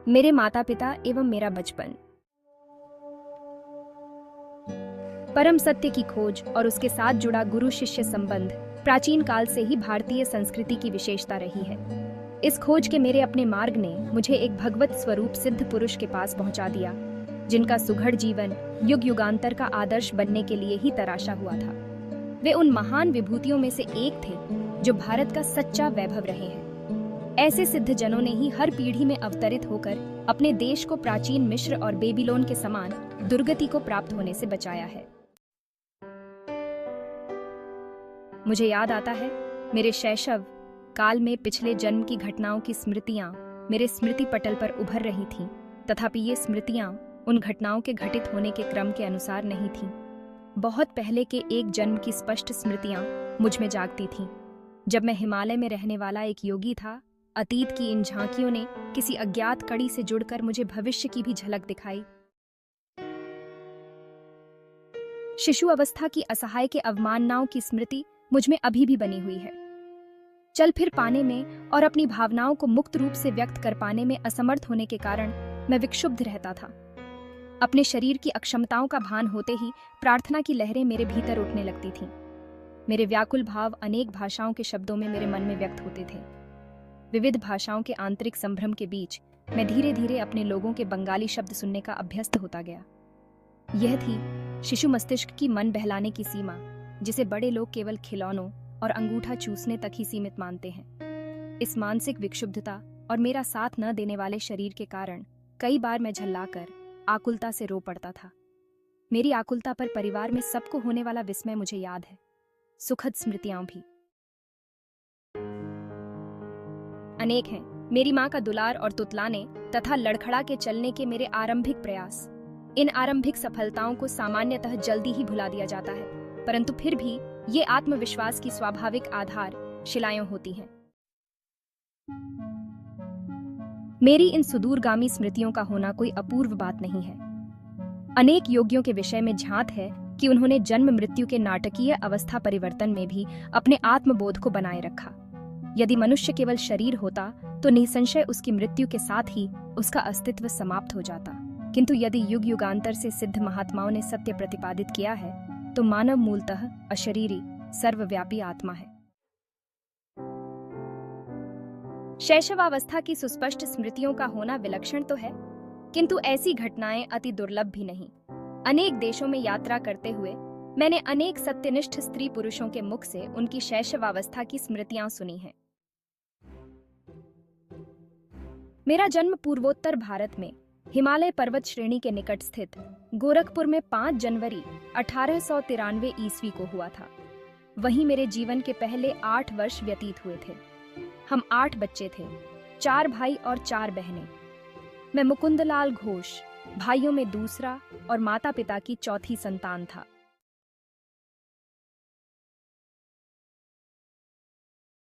मेरे माता पिता एवं मेरा बचपन। परम सत्य की खोज और उसके साथ जुड़ा गुरु शिष्य संबंध प्राचीन काल से ही भारतीय संस्कृति की विशेषता रही है। इस खोज के मेरे अपने मार्ग ने मुझे एक भगवत स्वरूप सिद्ध पुरुष के पास पहुंचा दिया, जिनका सुघड़ जीवन युग युगांतर का आदर्श बनने के लिए ही तराशा हुआ था। वे उन महान विभूतियों में से एक थे जो भारत का सच्चा वैभव रहे हैं। ऐसे सिद्ध जनों ने ही हर पीढ़ी में अवतरित होकर अपने देश को प्राचीन मिस्र और बेबीलोन के समान दुर्गति को प्राप्त होने से बचाया है। मुझे याद आता है, मेरे शैशव काल में पिछले जन्म की घटनाओं की स्मृतियां मेरे स्मृति पटल पर उभर रही थीं, तथापि ये स्मृतियां उन घटनाओं के घटित होने के क्रम के अनुसार नहीं थीं। बहुत पहले के एक जन्म की स्पष्ट स्मृतियां मुझ में जागती थीं। जब मैं हिमालय में रहने वाला एक योगी था, अतीत की इन झांकियों ने किसी अज्ञात कड़ी से जुड़कर मुझे भविष्य की भी झलक दिखाई। शिशु अवस्था की असहाय के अवमाननाओं की स्मृति मुझ में अभी भी बनी हुई है। चल फिर पाने में और अपनी भावनाओं को मुक्त रूप से व्यक्त कर पाने में असमर्थ होने के कारण मैं विक्षुब्ध रहता था। अपने शरीर की अक्षमताओं का भान होते ही प्रार्थना की लहरें मेरे भीतर उठने लगती थीं। मेरे व्याकुल भाव अनेक भाषाओं के शब्दों में मेरे मन में व्यक्त होते थे। विविध भाषाओं के आंतरिक संभ्रम के बीच मैं धीरे धीरे अपने लोगों के बंगाली शब्द सुनने का अभ्यस्त होता गया। यह थी शिशु मस्तिष्क की मन बहलाने की सीमा, जिसे बड़े लोग केवल खिलौनों और अंगूठा चूसने तक ही सीमित मानते हैं। इस मानसिक विक्षुब्धता और मेरा साथ न देने वाले शरीर के कारण कई बार मैं झल्लाकर आकुलता से रो पड़ता था। मेरी आकुलता पर परिवार में सबको होने वाला विस्मय मुझे याद है, सुखद स्मृतियां भी अनेक हैं। मेरी माँ का दुलार और तुतलाने तथा लड़खड़ा के चलने के मेरे आरंभिक प्रयास। इन आरंभिक सफलताओं को सामान्यतः जल्दी ही भुला दिया जाता है, परंतु फिर भी ये आत्मविश्वास की स्वाभाविक आधार शिलाएं होती हैं। मेरी इन सुदूरगामी स्मृतियों का होना कोई अपूर्व बात नहीं है। अनेक योगियों के विषय में झांत है कि उन्होंने जन्म मृत्यु के नाटकीय अवस्था परिवर्तन में भी अपने आत्मबोध को बनाए रखा। यदि मनुष्य केवल शरीर होता तो निसंशय उसकी मृत्यु के साथ ही उसका अस्तित्व समाप्त हो जाता, किंतु यदि युग युगांतर से सिद्ध महात्माओं ने सत्य प्रतिपादित किया है तो मानव मूलतः अशरीरी सर्वव्यापी आत्मा है। शैशवावस्था की सुस्पष्ट स्मृतियों का होना विलक्षण तो है, किंतु ऐसी घटनाएं अति दुर्लभ भी नहीं। अनेक देशों में यात्रा करते हुए मैंने अनेक सत्यनिष्ठ स्त्री पुरुषों के मुख से उनकी शैशवावस्था की स्मृतियां सुनी हैं। मेरा जन्म पूर्वोत्तर भारत में हिमालय पर्वत श्रेणी के निकट स्थित गोरखपुर में 5 जनवरी 1893 ईस्वी को हुआ था। वहीं मेरे जीवन के पहले 8 वर्ष व्यतीत हुए थे। हम 8 बच्चे थे, 4 भाई और 4 बहनें। मैं मुकुंदलाल घोष, भाइयों में दूसरा और माता पिता की चौथी संतान था।